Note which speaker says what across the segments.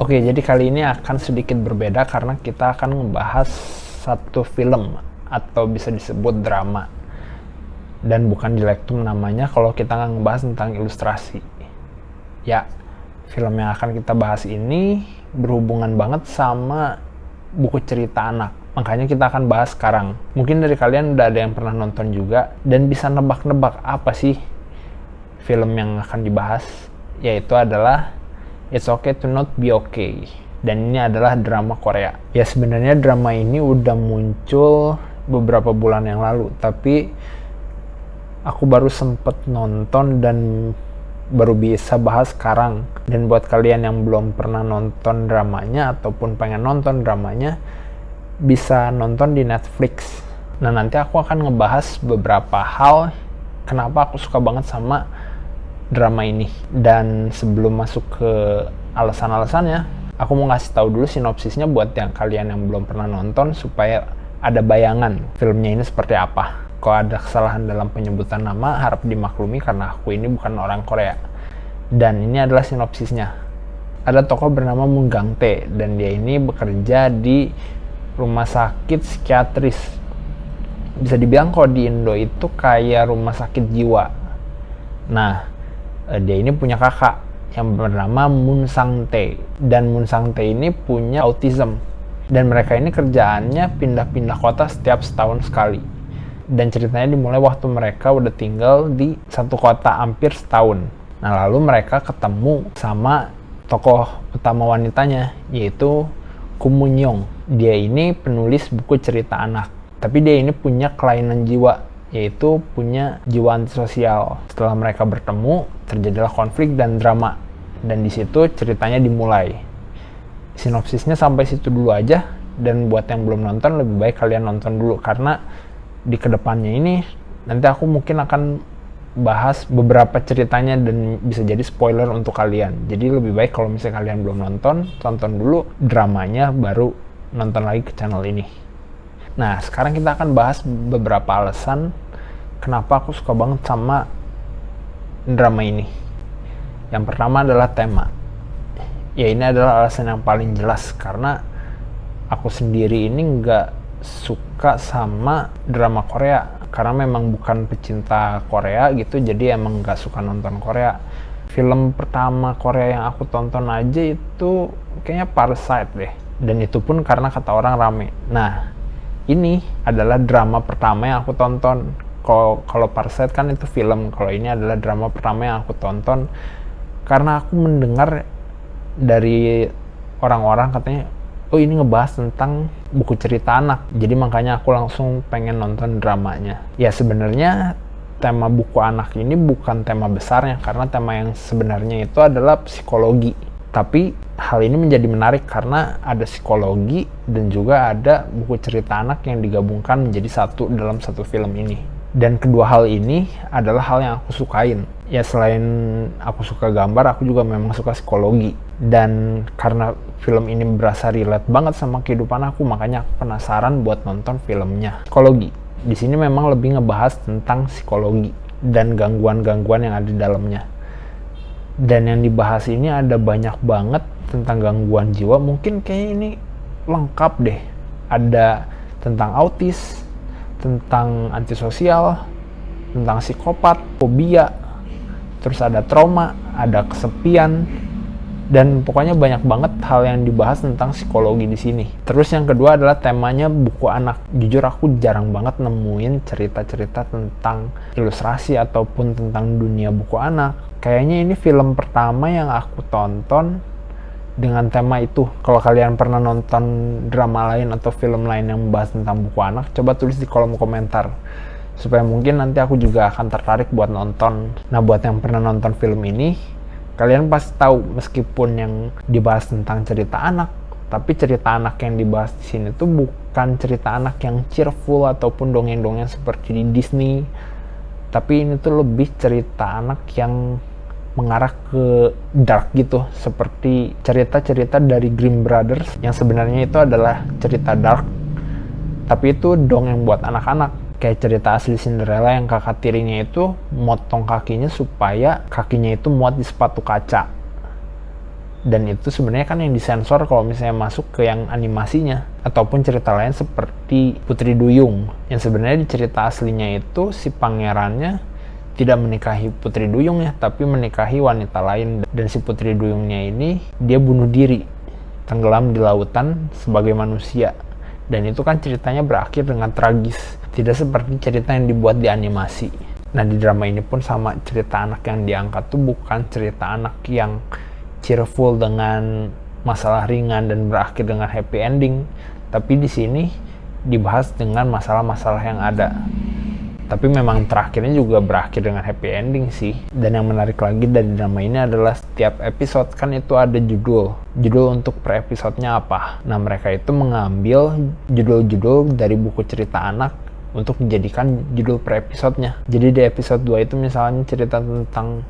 Speaker 1: Oke, jadi kali ini akan sedikit berbeda karena kita akan membahas satu film atau bisa disebut drama. Dan bukan dilektum namanya kalau kita nggak ngebahas tentang ilustrasi. Ya, film yang akan kita bahas ini berhubungan banget sama buku cerita anak. Makanya kita akan bahas sekarang. Mungkin dari kalian udah ada yang pernah nonton juga dan bisa nebak-nebak apa sih film yang akan dibahas, yaitu adalah It's Okay to Not Be Okay. Dan ini adalah drama Korea. Ya sebenarnya drama ini udah muncul beberapa bulan yang lalu, tapi aku baru sempet nonton dan baru bisa bahas sekarang. Dan buat kalian yang belum pernah nonton dramanya ataupun pengen nonton dramanya, bisa nonton di Netflix. Nah nanti aku akan ngebahas beberapa hal kenapa aku suka banget sama drama ini. Dan sebelum masuk ke alasan-alasannya, aku mau ngasih tahu dulu sinopsisnya buat yang kalian yang belum pernah nonton supaya ada bayangan filmnya ini seperti apa. Kalau ada kesalahan dalam penyebutan nama harap dimaklumi karena aku ini bukan orang Korea. Dan ini adalah sinopsisnya. Ada tokoh bernama Moon Gang Tae dan dia ini bekerja di rumah sakit psikiatris. Bisa dibilang kalau di Indo itu kayak rumah sakit jiwa. Nah, dia ini punya kakak yang bernama Moon Sang Tae, dan Moon Sang Tae ini punya autism, dan mereka ini kerjaannya pindah-pindah kota setiap setahun sekali. Dan ceritanya dimulai waktu mereka udah tinggal di satu kota hampir setahun. Nah lalu mereka ketemu sama tokoh utama wanitanya, yaitu Kim Moon Young. Dia ini penulis buku cerita anak, tapi dia ini punya kelainan jiwa, yaitu punya jiwa antisosial. Setelah mereka bertemu, terjadilah konflik dan drama. Dan di situ ceritanya dimulai. Sinopsisnya sampai situ dulu aja. Dan buat yang belum nonton, lebih baik kalian nonton dulu. Karena di kedepannya ini, nanti aku mungkin akan bahas beberapa ceritanya dan bisa jadi spoiler untuk kalian. Jadi lebih baik kalau misalnya kalian belum nonton, tonton dulu dramanya, baru nonton lagi ke channel ini. Nah, sekarang kita akan bahas beberapa alasan kenapa aku suka banget sama drama ini. Yang pertama adalah tema. Ya ini adalah alasan yang paling jelas karena aku sendiri ini nggak suka sama drama Korea. Karena memang bukan pecinta Korea gitu, jadi emang nggak suka nonton Korea. Film pertama Korea yang aku tonton aja itu kayaknya Parasite deh. Dan itu pun karena kata orang rame. Nah, ini adalah drama pertama yang aku tonton. Kalau Parasite kan itu film, kalau ini adalah drama pertama yang aku tonton karena aku mendengar dari orang-orang katanya, oh ini ngebahas tentang buku cerita anak, jadi makanya aku langsung pengen nonton dramanya. Ya sebenarnya tema buku anak ini bukan tema besarnya karena tema yang sebenarnya itu adalah psikologi. Tapi hal ini menjadi menarik karena ada psikologi dan juga ada buku cerita anak yang digabungkan menjadi satu dalam satu film ini. Dan kedua hal ini adalah hal yang aku sukain. Ya selain aku suka gambar, aku juga memang suka psikologi. Dan karena film ini berasa relate banget sama kehidupan aku, makanya aku penasaran buat nonton filmnya. Psikologi. Di sini memang lebih ngebahas tentang psikologi dan gangguan-gangguan yang ada di dalamnya. Dan yang dibahas ini ada banyak banget tentang gangguan jiwa. Mungkin kayak ini lengkap deh. Ada tentang autis, tentang antisosial, tentang psikopat, fobia, terus ada trauma, ada kesepian, dan pokoknya banyak banget hal yang dibahas tentang psikologi di sini. Terus yang kedua adalah temanya buku anak. Jujur aku jarang banget nemuin cerita-cerita tentang ilustrasi ataupun tentang dunia buku anak. Kayaknya ini film pertama yang aku tonton dengan tema itu. Kalau kalian pernah nonton drama lain atau film lain yang membahas tentang buku anak, coba tulis di kolom komentar supaya mungkin nanti aku juga akan tertarik buat nonton. Nah buat yang pernah nonton film ini, kalian pasti tahu meskipun yang dibahas tentang cerita anak, tapi cerita anak yang dibahas di sini tuh bukan cerita anak yang cheerful ataupun dongeng-dongeng seperti di Disney, tapi ini tuh lebih cerita anak yang mengarah ke dark gitu, seperti cerita-cerita dari Grimm Brothers yang sebenarnya itu adalah cerita dark, tapi itu dongeng buat anak-anak. Kayak cerita asli Cinderella yang kakak tirinya itu motong kakinya supaya kakinya itu muat di sepatu kaca. Dan itu sebenarnya kan yang disensor kalau misalnya masuk ke yang animasinya. Ataupun cerita lain seperti Putri Duyung, yang sebenarnya di cerita aslinya itu si pangerannya tidak menikahi Putri Duyung ya, tapi menikahi wanita lain. Dan si Putri Duyungnya ini dia bunuh diri, tenggelam di lautan sebagai manusia. Dan itu kan ceritanya berakhir dengan tragis, tidak seperti cerita yang dibuat di animasi. Nah, di drama ini pun sama, cerita anak yang diangkat tuh bukan cerita anak yang cheerful dengan masalah ringan dan berakhir dengan happy ending, tapi di sini dibahas dengan masalah-masalah yang ada. Tapi memang terakhirnya juga berakhir dengan happy ending sih. Dan yang menarik lagi dari drama ini adalah setiap episode kan itu ada judul untuk per episodenya apa. Nah, mereka itu mengambil judul-judul dari buku cerita anak untuk dijadikan judul per episodenya. Jadi di episode 2 itu misalnya cerita tentang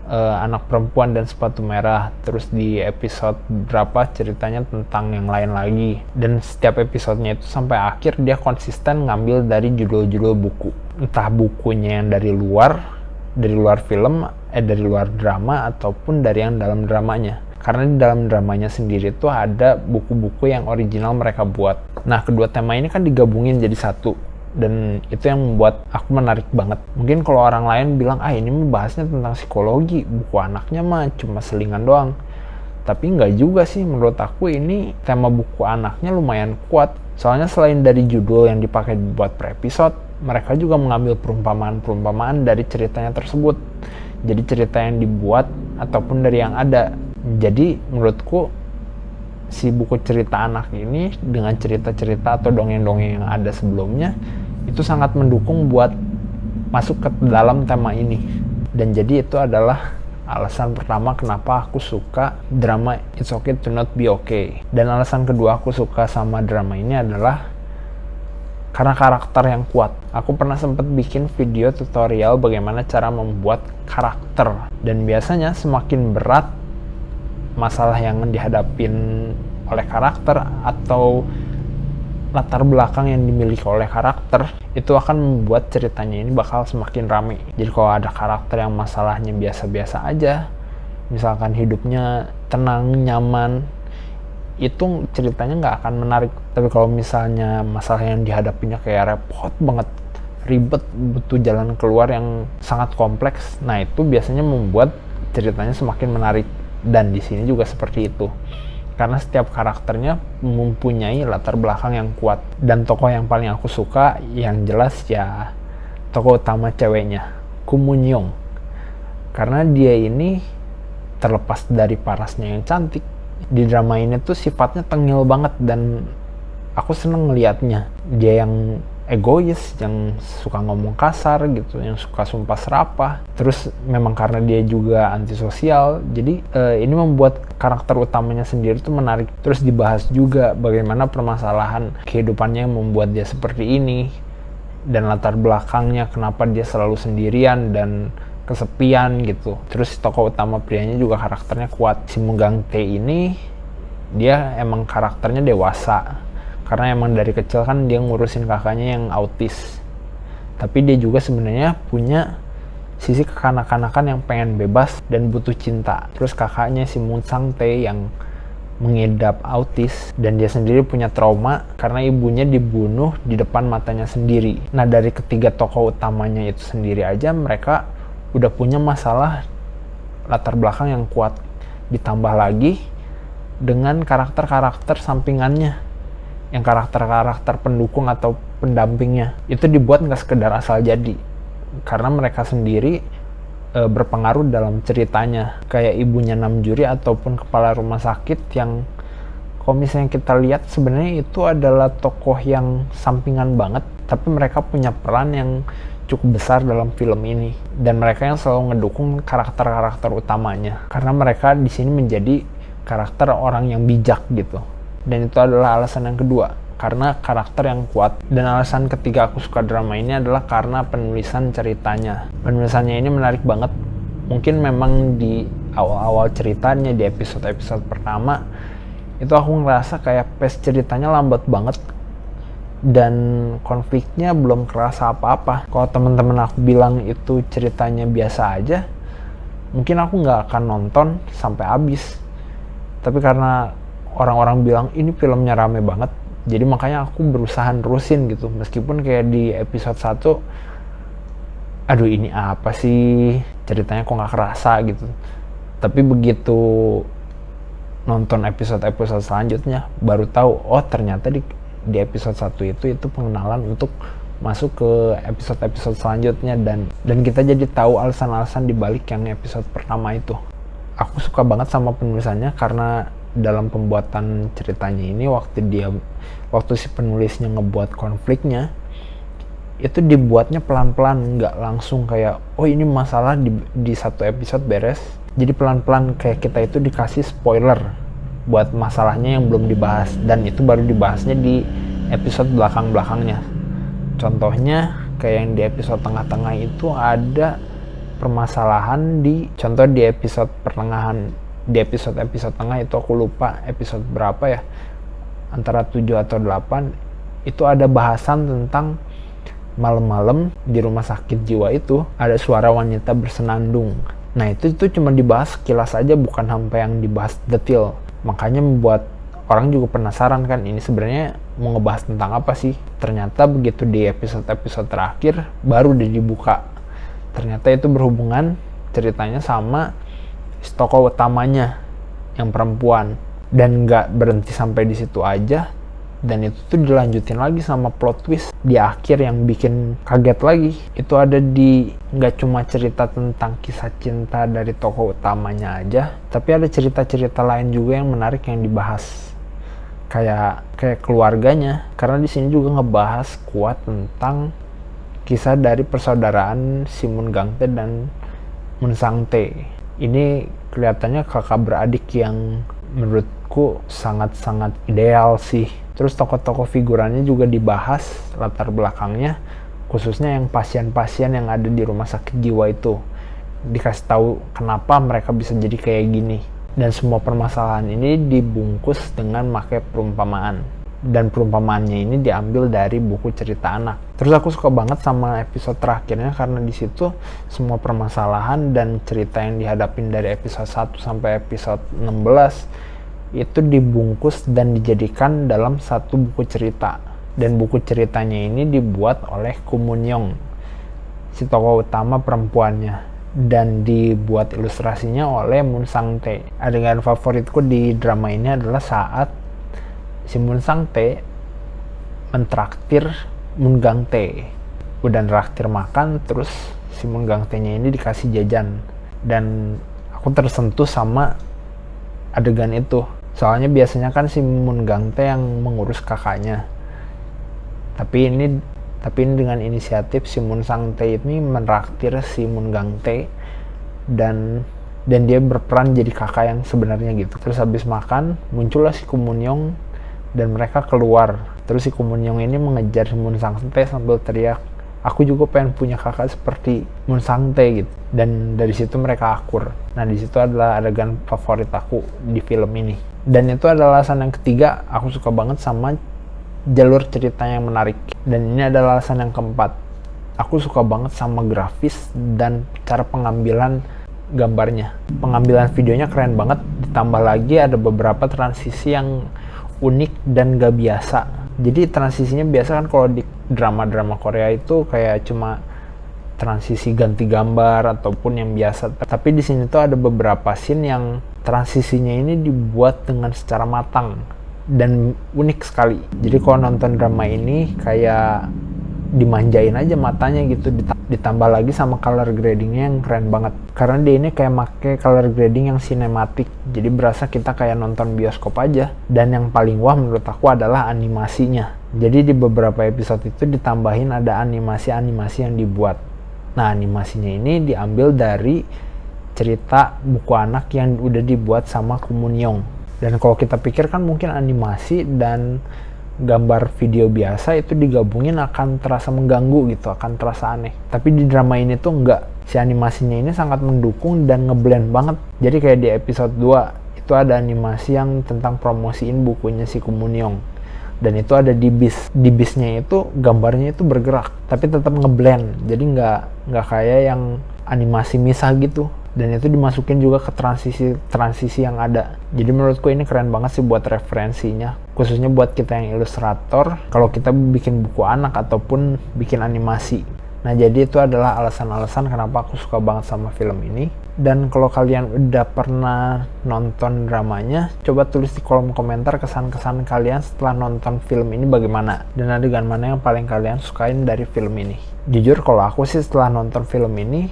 Speaker 1: anak perempuan dan sepatu merah, terus di episode berapa ceritanya tentang yang lain lagi. Dan setiap episodenya itu sampai akhir dia konsisten ngambil dari judul-judul buku, entah bukunya yang dari luar film, dari luar drama, ataupun dari yang dalam dramanya. Karena di dalam dramanya sendiri tuh ada buku-buku yang original mereka buat. Nah, kedua tema ini kan digabungin jadi satu, dan itu yang membuat aku menarik banget. Mungkin kalau orang lain bilang, ini membahasnya tentang psikologi, buku anaknya mah cuma selingan doang. Tapi nggak juga sih, menurut aku ini tema buku anaknya lumayan kuat. Soalnya selain dari judul yang dipakai buat per episode, mereka juga mengambil perumpamaan-perumpamaan dari ceritanya tersebut. Jadi cerita yang dibuat ataupun dari yang ada. Jadi menurutku si buku cerita anak ini dengan cerita-cerita atau dongeng-dongeng yang ada sebelumnya itu sangat mendukung buat masuk ke dalam tema ini. Dan jadi itu adalah alasan pertama kenapa aku suka drama It's Okay to Not Be Okay. Dan alasan kedua aku suka sama drama ini adalah karena karakter yang kuat. Aku pernah sempat bikin video tutorial bagaimana cara membuat karakter, dan biasanya semakin berat masalah yang dihadapin oleh karakter atau latar belakang yang dimiliki oleh karakter, itu akan membuat ceritanya ini bakal semakin rame. Jadi kalau ada karakter yang masalahnya biasa-biasa aja, misalkan hidupnya tenang, nyaman, itu ceritanya nggak akan menarik. Tapi kalau misalnya masalah yang dihadapinya kayak repot banget, ribet, butuh jalan keluar yang sangat kompleks, nah itu biasanya membuat ceritanya semakin menarik. Dan di sini juga seperti itu, karena setiap karakternya mempunyai latar belakang yang kuat. Dan tokoh yang paling aku suka yang jelas ya tokoh utama ceweknya, Koo Moon-young. Karena dia ini terlepas dari parasnya yang cantik, di drama ini tuh sifatnya tengil banget dan aku seneng ngeliatnya. Dia yang egois, yang suka ngomong kasar gitu, yang suka sumpah serapah. Terus memang karena dia juga antisosial, jadi ini membuat karakter utamanya sendiri tuh menarik. Terus dibahas juga bagaimana permasalahan kehidupannya yang membuat dia seperti ini, dan latar belakangnya kenapa dia selalu sendirian dan kesepian gitu. Terus tokoh utama prianya juga karakternya kuat. Si Moon Gang-tae ini dia emang karakternya dewasa, karena emang dari kecil kan dia ngurusin kakaknya yang autis. Tapi dia juga sebenarnya punya sisi kekanak-kanakan yang pengen bebas dan butuh cinta. Terus kakaknya si Moon Sang-tae yang mengidap autis, dan dia sendiri punya trauma karena ibunya dibunuh di depan matanya sendiri. Nah, dari ketiga tokoh utamanya itu sendiri aja mereka udah punya masalah latar belakang yang kuat. Ditambah lagi dengan karakter-karakter sampingannya, yang karakter-karakter pendukung atau pendampingnya itu dibuat nggak sekedar asal jadi, karena mereka sendiri berpengaruh dalam ceritanya. Kayak ibunya Namjuri ataupun kepala rumah sakit yang kalau misalnya kita lihat sebenarnya itu adalah tokoh yang sampingan banget, tapi mereka punya peran yang cukup besar dalam film ini, dan mereka yang selalu ngedukung karakter-karakter utamanya karena mereka di sini menjadi karakter orang yang bijak gitu. Dan itu adalah alasan yang kedua, karena karakter yang kuat. Dan alasan ketiga aku suka drama ini adalah karena penulisan ceritanya. Penulisannya ini menarik banget. Mungkin memang di awal-awal ceritanya, di episode-episode pertama, itu aku ngerasa kayak pace ceritanya lambat banget, dan konfliknya belum kerasa apa-apa. Kalau teman-teman aku bilang itu ceritanya biasa aja, mungkin aku nggak akan nonton sampai habis. Tapi karena orang-orang bilang ini filmnya rame banget, jadi makanya aku berusaha nerusin gitu. Meskipun kayak di episode 1, aduh ini apa sih, ceritanya kok gak kerasa gitu. Tapi begitu nonton episode-episode selanjutnya, baru tahu, oh ternyata di episode 1 itu pengenalan untuk masuk ke episode-episode selanjutnya, dan kita jadi tahu alasan-alasan dibalik yang episode pertama itu. Aku suka banget sama penulisannya karena dalam pembuatan ceritanya ini, waktu si penulisnya ngebuat konfliknya itu dibuatnya pelan-pelan, nggak langsung kayak oh ini masalah di satu episode beres. Jadi pelan-pelan kayak kita itu dikasih spoiler buat masalahnya yang belum dibahas, dan itu baru dibahasnya di episode belakang-belakangnya. Contohnya kayak yang di episode tengah-tengah itu ada permasalahan contoh di episode pertengahan, di episode tengah itu aku lupa episode berapa ya, antara 7 atau 8, itu ada bahasan tentang malam-malam di rumah sakit jiwa itu ada suara wanita bersenandung. Nah itu cuma dibahas sekilas aja, bukan sampai yang dibahas detail. Makanya membuat orang juga penasaran kan, ini sebenarnya mau ngebahas tentang apa sih. Ternyata begitu di episode terakhir baru dibuka, ternyata itu berhubungan ceritanya sama tokoh utamanya yang perempuan. Dan nggak berhenti sampai di situ aja, dan itu tuh dilanjutin lagi sama plot twist di akhir yang bikin kaget lagi. Itu ada nggak cuma cerita tentang kisah cinta dari tokoh utamanya aja, tapi ada cerita-cerita lain juga yang menarik yang dibahas, kayak keluarganya. Karena di sini juga ngebahas kuat tentang kisah dari persaudaraan si Moon Gangtae dan Moon Sangtae. Ini kelihatannya kakak beradik yang menurutku sangat-sangat ideal sih. Terus tokoh-tokoh figurannya juga dibahas latar belakangnya, khususnya yang pasien-pasien yang ada di rumah sakit jiwa itu. Dikasih tahu kenapa mereka bisa jadi kayak gini. Dan semua permasalahan ini dibungkus dengan pakai perumpamaan. Dan perumpamaannya ini diambil dari buku cerita anak. Terus aku suka banget sama episode terakhirnya karena di situ semua permasalahan dan cerita yang dihadapin dari episode 1 sampai episode 16 itu dibungkus dan dijadikan dalam satu buku cerita. Dan buku ceritanya ini dibuat oleh Koo Moon Young, si tokoh utama perempuannya, dan dibuat ilustrasinya oleh Moon Sangtae. Adegan favoritku di drama ini adalah saat si Moon Sangtae mentraktir Moon Gangtae. Udah traktir makan, terus si Moon Gangtae-nya ini dikasih jajan, dan aku tersentuh sama adegan itu. Soalnya biasanya kan si Moon Gangtae yang mengurus kakaknya. Tapi ini dengan inisiatif si Moon Sangtae ini menraktir si Moon Gangtae, dan dia berperan jadi kakak yang sebenarnya gitu. Terus habis makan muncullah si Koo Moon Young dan mereka keluar. Terus si Koo Moon Young ini mengejar si Moon Sangtae sambil teriak, aku juga pengen punya kakak seperti Moon Sangtae gitu. Dan dari situ mereka akur. Nah di situ adalah adegan favorit aku di film ini. Dan itu adalah alasan yang ketiga, aku suka banget sama jalur cerita yang menarik. Dan ini adalah alasan yang keempat, aku suka banget sama grafis dan cara pengambilan gambarnya. Pengambilan videonya keren banget, ditambah lagi ada beberapa transisi yang unik dan gak biasa. Jadi transisinya biasa kan kalau di drama-drama Korea itu kayak cuma transisi ganti gambar ataupun yang biasa. Tapi di sini tuh ada beberapa scene yang transisinya ini dibuat dengan secara matang dan unik sekali. Jadi kalau nonton drama ini kayak dimanjain aja matanya gitu, ditambah lagi sama color gradingnya yang keren banget. Karena dia ini kayak make color grading yang sinematik, jadi berasa kita kayak nonton bioskop aja. Dan yang paling wah menurut aku adalah animasinya. Jadi di beberapa episode itu ditambahin ada animasi-animasi yang dibuat. Nah animasinya ini diambil dari cerita buku anak yang udah dibuat sama Koo Moon Young. Dan kalau kita pikir kan mungkin animasi dan gambar video biasa itu digabungin akan terasa mengganggu gitu, akan terasa aneh. Tapi di drama ini tuh enggak. Si animasinya ini sangat mendukung dan ngeblend banget. Jadi kayak di episode 2 itu ada animasi yang tentang promosiin bukunya si Koo Moon Young. Dan itu ada di bis. Di bisnya itu gambarnya itu bergerak, tapi tetap ngeblend. Jadi nggak kayak yang animasi misah gitu. dan itu dimasukin juga ke transisi yang ada. Jadi menurutku ini keren banget sih buat referensinya, khususnya buat kita yang ilustrator kalau kita bikin buku anak ataupun bikin animasi. Nah, jadi itu adalah alasan-alasan kenapa aku suka banget sama film ini. Dan kalau kalian udah pernah nonton dramanya, coba tulis di kolom komentar kesan-kesan kalian setelah nonton film ini bagaimana, dan adegan mana yang paling kalian sukain dari film ini. Jujur kalau aku sih setelah nonton film ini,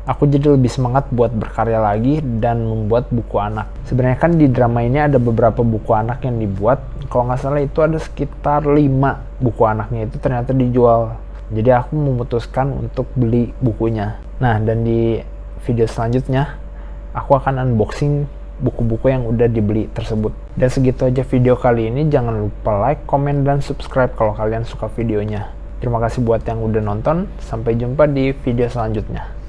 Speaker 1: aku jadi lebih semangat buat berkarya lagi dan membuat buku anak. Sebenarnya kan di drama ini ada beberapa buku anak yang dibuat, kalau nggak salah itu ada sekitar 5 buku anaknya itu ternyata dijual. Jadi aku memutuskan untuk beli bukunya. Nah, dan di video selanjutnya aku akan unboxing buku-buku yang udah dibeli tersebut. Dan segitu aja video kali ini. Jangan lupa like, komen, dan subscribe kalau kalian suka videonya. Terima kasih buat yang udah nonton. Sampai jumpa di video selanjutnya.